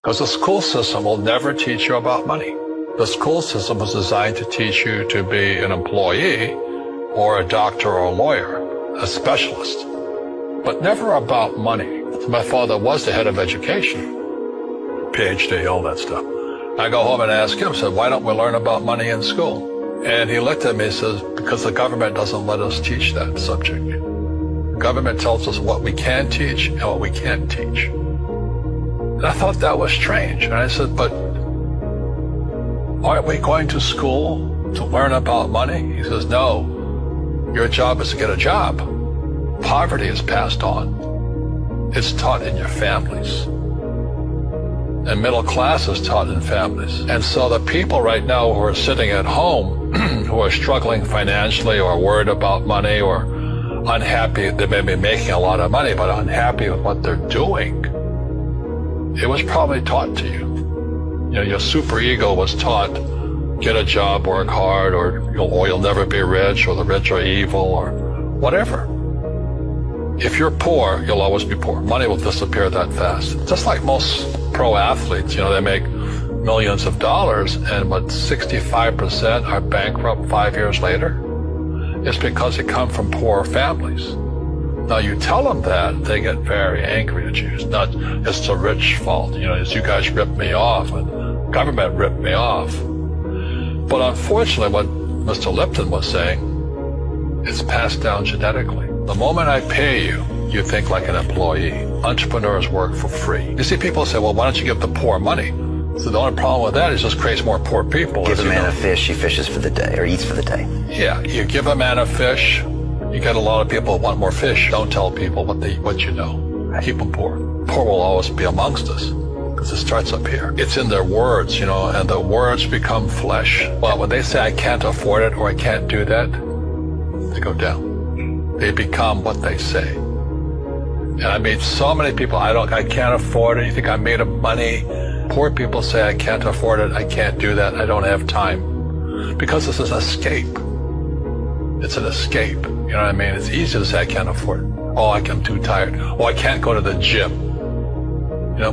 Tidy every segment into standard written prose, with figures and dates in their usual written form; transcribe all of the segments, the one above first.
Because the school system will never teach you about money. The school system was designed to teach you to be an employee or a doctor or a lawyer, a specialist, but never about money. My father was the head of education, PhD, all that stuff. I go home and ask him, said, why don't we learn about money in school? And he looked at me and says, because the government doesn't let us teach that subject. The government tells us what we can teach and what we can't teach. And I thought that was strange. And I said, but aren't we going to school to learn about money? He says, no, your job is to get a job. Poverty is passed on. It's taught in your families. And middle class is taught in families. And so the people right now who are sitting at home, who are struggling financially or worried about money or unhappy, they may be making a lot of money, but unhappy with what they're doing, it was probably taught to you. You know, your superego was taught, get a job, work hard, or you'll never be rich, or the rich are evil, or whatever. If you're poor, you'll always be poor. Money will disappear that fast. Just like most pro athletes, they make millions of dollars, and 65% are bankrupt 5 years later. It's because they come from poor families. Now you tell them that, they get very angry at you. It's not, it's the rich fault. It's you guys ripped me off, and government ripped me off. But unfortunately, what Mr. Lipton was saying, it's passed down genetically. The moment I pay you, you think like an employee. Entrepreneurs work for free. You see, people say, well, why don't you give the poor money? So the only problem with that is it just creates more poor people. Give a man a fish, he fishes for the day, or eats for the day. Yeah, you give a man a fish, you get a lot of people who want more fish. Don't tell people what you know. Right. Keep them poor. Poor will always be amongst us, because it starts up here. It's in their words, and the words become flesh. Well, when they say I can't afford it or I can't do that, they go down. They become what they say. And I meet so many people, I can't afford it. You think I'm made of money? Poor people say, I can't afford it. I can't do that. I don't have time. Because this is an escape. It's an escape. You know what I mean? It's easy to say, I can't afford it. Oh, I'm too tired. Oh, I can't go to the gym.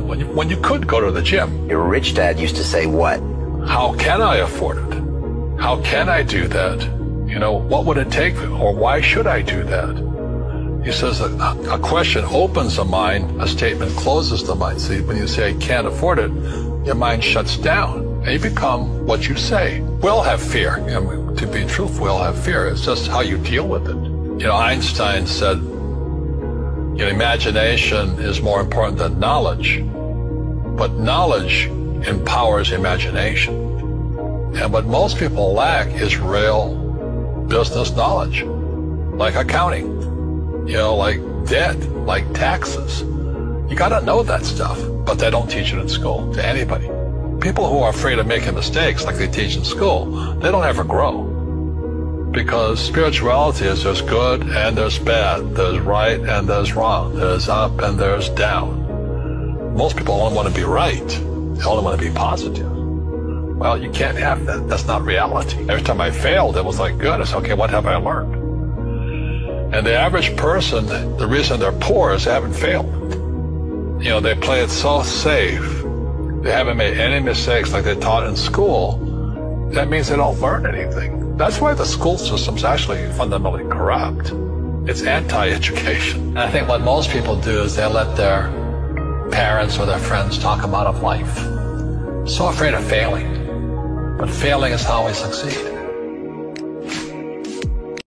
When you could go to the gym. Your rich dad used to say what? How can I afford it? How can I do that? What would it take, or why should I do that? He says a question opens the mind, a statement closes the mind. See, when you say I can't afford it, your mind shuts down, and you become what you say. We'll have fear. To be truthful, we'll have fear. It's just how you deal with it. Einstein said, imagination is more important than knowledge, but knowledge empowers imagination. And what most people lack is real business knowledge, like accounting, like debt, like taxes. You got to know that stuff, but they don't teach it in school to anybody. People who are afraid of making mistakes like they teach in school, they don't ever grow. Because spirituality is there's good and there's bad, there's right and there's wrong, there's up and there's down. Most people only want to be right. They only want to be positive. Well, you can't have that. That's not reality. Every time I failed, it was like, good. I said, okay, what have I learned? And the average person, the reason they're poor is they haven't failed. They play it so safe. They haven't made any mistakes like they taught in school. That means they don't learn anything. That's why the school system's actually fundamentally corrupt. It's anti-education. And I think what most people do is they let their parents or their friends talk them out of life. So afraid of failing. But failing is how we succeed.